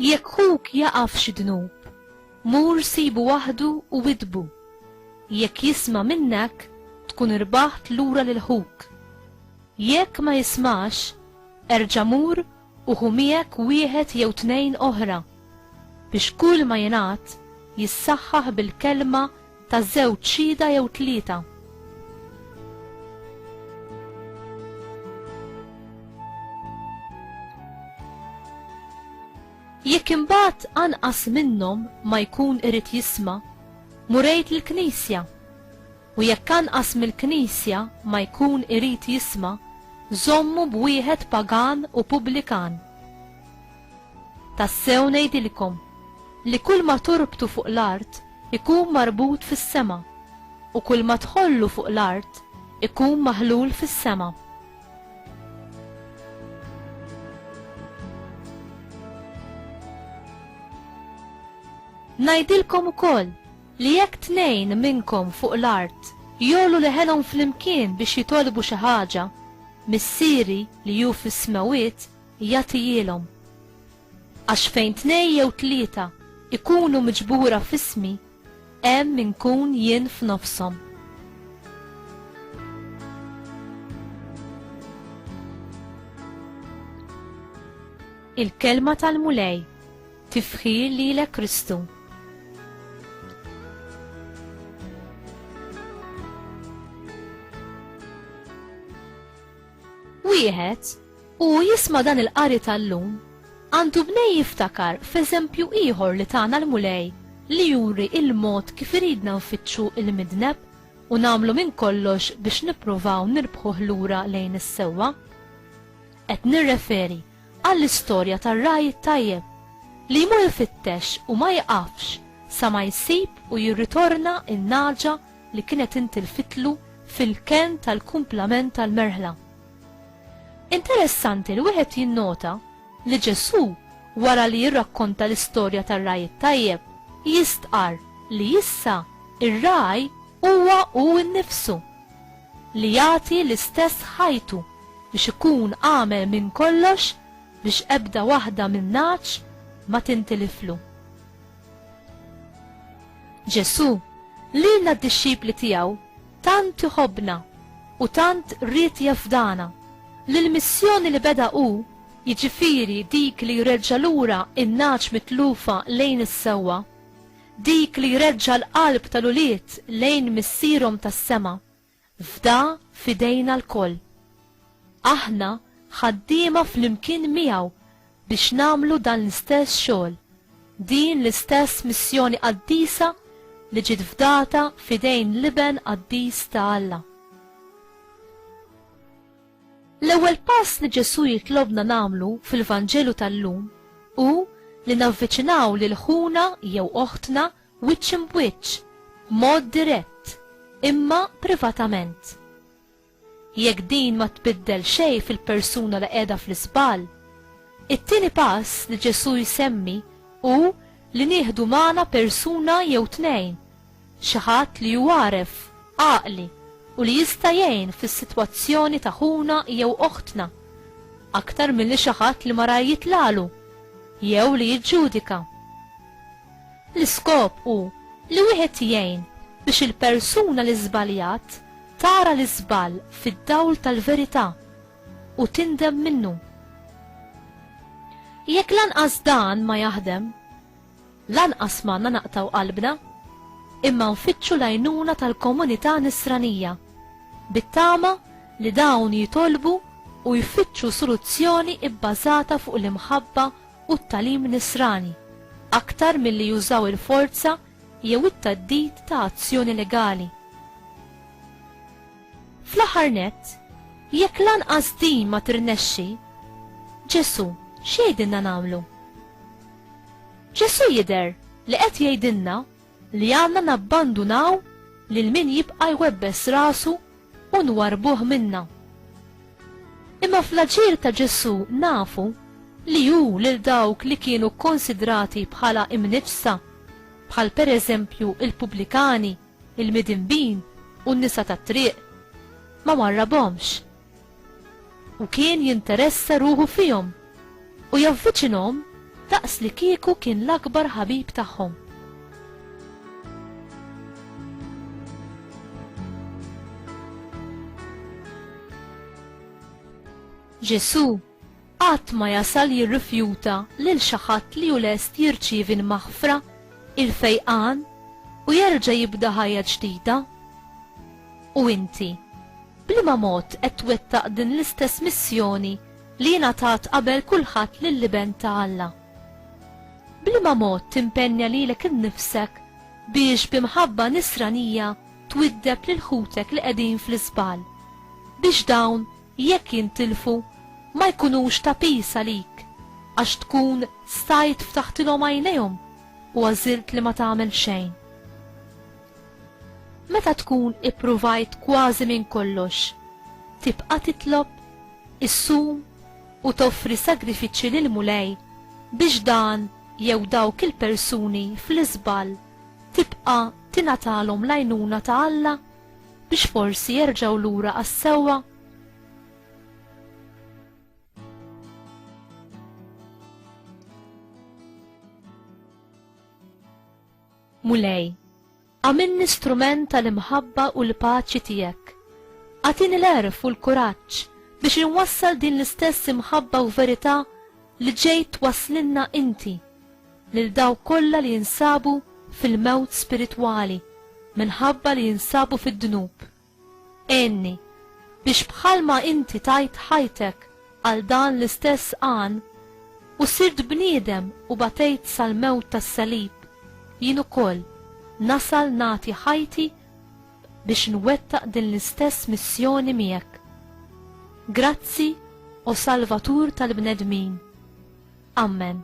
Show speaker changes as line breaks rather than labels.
Jekk ħuk jaqaf xi dnub, mur sibu waħdu u widbu. Jekk jisma' minnek, tkun irbaħt lura lil ħuk. Jekk ma jismax, erġa' mur u ħu miegħek wieħed jew tnejn oħra biex kull ma jingħad jissaħħaħ bil-kelma ta' żewġ xhieda jew tlieta. Jekk imbagħad anqas minnhom ma jkun irid jisma', murejt lill-Knisja, u jekk anqas mill-Knisja ma jkun irid jisma', żommu b'wieħed pagan u pubblikan. Tassew ngħidilkom li kull ma torbtu fuq l-art ikun marbut fis-sema, u kull ma tħollu fuq l-art ikun maħlul fis-sema. Ngħidilkom ukoll li jekk tnejn minnkom fuq l-art jgħollu leħenhom flimkien biex jitolbu xi ħaġa, Missieri li hu fis-smawiet jagħtihilhom. Għax fejn tnejn jew tlieta ikunu miġbura f'ismi, hemm inkun jien f'nofshom. Il-kelma tal-mulej tifħil lilek Kristu. Wieħed u jisma' dan il-qari tal-lum għandu bnej jiftakar f'eżempju ieħor li tagħna l-mulej li juri il-mod kif iridna nfittxu il-midneb u nagħmlu minn kollox biex nippruvaw nirbħuh lura lejn is-sewwa. Qed nirreferi għall-istorja tar-raj tajjeb li jmur ifittex u ma jqafx sa ma jsib u jirritorna in-naġa li kienet intilfitlu fil-ken tal-kumplament tal-merħla. Interessanti li wieħed jinnota li Ġesu wara li jirrakkonta l-istorja tar-raj tajjeb jistqar li issa ir-raj huwa hu nnifsu li jagħti l-istess ħajtu biex ikun għamel minn kollox biex ebda waħda min-naċ ma tintiliflu. Ġesu lilna d-dixxipli tiegħu tant iħobbna u tant rrid jafdana li l-missjoni li beda hu, jiġifieri dik li jreġġa' lura in-naċ mitlufa lejn is-sewwa, dik li jreġġa' l-qalb tal-ulied lejn missierhom tas-sema, fda fidejna l-koll. Aħna ħaddiema flimkien miegħu biex nagħmlu dan l-istess xogħol, din l-istess missjoni qaddisa li ġiet fdata fidejn liben qaddis ta' Alla. L-ewwel pass li Ġesu jitlobna nagħmlu fil-Vanġelu tal-lum hu li navviċinaw lil ħuna jew oħtna wiċċ imwiċċ, b'mod dirett, imma privatament. Jekk din ma tbiddel xejn fil-persuna li qiegħda fl-isbal, it-tieni pass li Ġesu jsemmi hu li nieħdu magħna persuna jew tnejn, xi ħadd li jwaref, għaqli, u li jista' jgħin fis-sitwazzjoni ta' ħuna jew oħtna, aktar milli xi ħadd li ma ra jitlalu jew li jiġġudika. L-iskop hu li wieħed jgħin biex il-persuna li żbaljat tara l-iżball fid-dawl tal-verità u tindem minnu. Jekk lanqas dan ma jaħdem, lanqas m'għandna naqtaw qalbna, imma nfittxu l-għajnuna tal-komunità nisranija, bit-tama li dawn jitolbu u jfittxu soluzzjoni ibbażata fuq l-imħabba u t-talim nisrani, aktar milli jużaw il-forza jew it-taddid ta' azzjoni legali. Fl-aħħar nett, jekk lanqas din ma tirnexxi, Ġesu x'jgħidilna nagħmlu? Ġesu jidher li qed jgħidilna li għandna nabbandunaw lil min jibqa' jwebbes rasu u nwarbuh minna. Imma fl-aġir ta' Ġesu nafu li hu lil dawk li kienu konsidrati bħala imniġsa, bħal pereżempju il-pubblikani, il-midinbin u n-nisa tat-triq, ma warrabhomx. U kien jinteressa ruħu fihom u javviċinhom daqs li kieku kien l-akbar ħabib tagħhom. Ġesu qatt ma jasal jirrifjuta lil xi ħadd li hu lest jirċievi l-maħfra, il-fejqan u jerġa' jibda ħajja ġdida. U inti, bliema mod qed twettaq din l-istess missjoni li ngħatat qabel kulħadd lill-liben ta' Alla. Bliema mod timpenja lilek innifsek biex bimħabba nisranija twiddeb lil ħutek li qegħdin fl-isbal, biex dawn jekk jintilfu ma jkunux ta' pis għalik, għax tkun stajt ftaħtilhom għajnejhom u għażilt li ma tagħmel xejn. Meta tkun ippruvajt kważi minn kollox, tibqa' titlob, issum u toffri sagrifiċċji lil Mulej biex dan jew dawk il-persuni fl-iżbal tibqa' tingħatalhom l-għajnuna ta' Alla biex forsi jerġgħu lura għas-sewwa. Mulej, għamilni strument tal-imħabba u l-paċi tiegħek. Għatini l-erf u l-kuraġġ biex inwassal din l-istess imħabba u verità li ġejt waslinna inti lil daw kollha li jinsabu fil-mewt spiritwali minħabba li jinsabu fid-dnub. Enni biex bħalma inti tajt ħajtek għal dan l-istess għan u sirt bniedem u batejt sal-mewt tas-salib, jien ukoll nasal nagħti ħajti biex nwettaq din l-istess missjoni miegħek. Grazzi, o Salvatur tal-bnedmin. Amen.